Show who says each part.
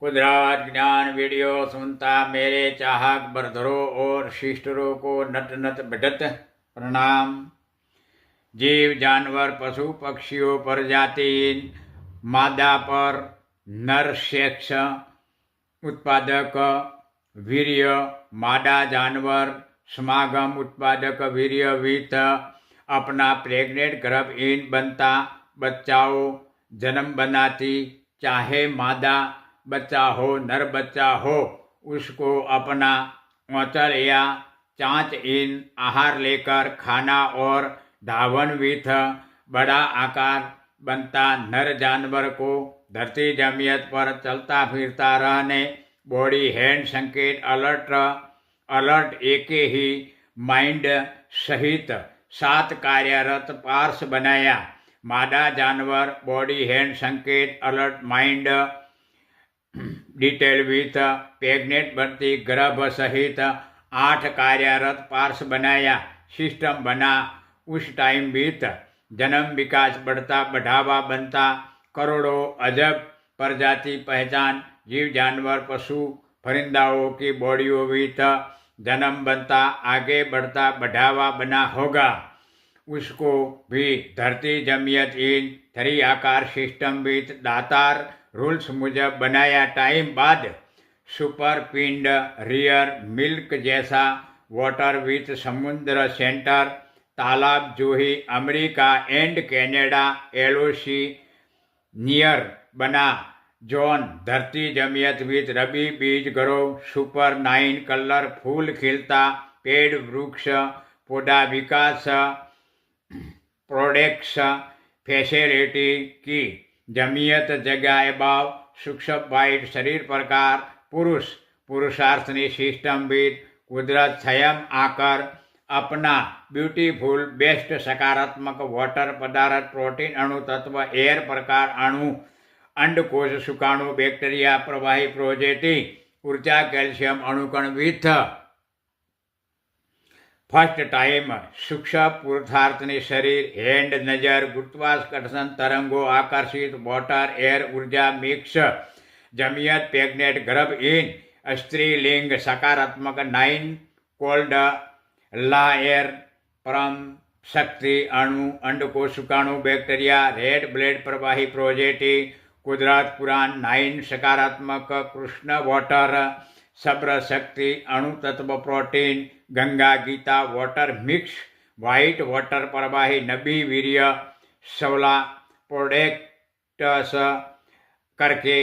Speaker 1: कुदरत ज्ञान वीडियो सुनता मेरे चाहक बरधरों और शिष्टरों को नत नत बढ़त प्रणाम। जीव जानवर पशु पक्षियों पर जाति मादा पर नर सेक्स उत्पादक वीर्य मादा जानवर समागम उत्पादक वीर्य विथ अपना प्रेग्नेंट गर्भ इन बनता बच्चाओं जन्म बनाती चाहे मादा बच्चा हो नर बच्चा हो उसको अपना औंचल या चांच इन आहार लेकर खाना और धावन विथ बड़ा आकार बनता नर जानवर को धरती जमीयत पर चलता फिरता रहने बॉडी हैंड संकेत अलर्ट एक ही माइंड सहित 7 कार्यरत पार्स बनाया। मादा जानवर बॉडी हैंड संकेत alert mind detail with pregnant बनती गर्भ सहित 8 कार्यरत पार्स बनाया। सिस्टम बना उस टाइम विथ जन्म विकास बढ़ता बढ़ावा बनता करोड़ों अजब प्रजाति पहचान जीव जानवर पशु परिंदाओं की बॉडियों विथ जन्म बनता आगे बढ़ता बढ़ावा बना होगा। उसको भी धरती जमीयत इन 3 आकार सिस्टम विथ दातार रूल्स मुजब बनाया। टाइम बाद सुपर पिंड रियर मिल्क जैसा वाटर विथ समुद्र सेंटर तालाब जूही America and Canada LOC near बना जोन धरती जमीयत विथ रबी बीज ग्रो सुपर 9 कलर फूल खिलता पेड़ वृक्ष पौधा विकास प्रोडक्ट्स फैसिलिटी की जमीयत जगह भाव सूक्ष्म वाइट शरीर प्रकार पुरुष पुरुषार्थनी सिस्टम विद कुदरत स्वयं आकर अपना ब्यूटीफुल बेस्ट सकारात्मक वाटर पदार्थ प्रोटीन अणु तत्व एयर प्रकार अणु अंडकोश सुकाणु बैक्टीरिया प्रवाही प्रोजेटी ऊर्जा कैल्शियम अणुकण विथ फर्स्ट टाइम सूक्ष्म पुरुषार्थनी शरीर हैंड नजर गुरुत्वाकर्षण तरंगों आकर्षित वाटर एयर ऊर्जा मिक्स जमीयत प्रेग्नेंट गर्भ इन स्त्रीलिंग सकारात्मक 9 कोल्ड ला एयर परम शक्ति अणु अंडकोश सुकाणु बैक्टीरिया रेड ब्लड प्रवाही प्रोजेटी कुदरत पुराण 9 सकारात्मक कृष्ण वाटर सब्र शक्ति अणु तत्व protein Ganga Gita water mix white water प्रवाही नबी वीर्य 16 प्रोडक्ट्स करके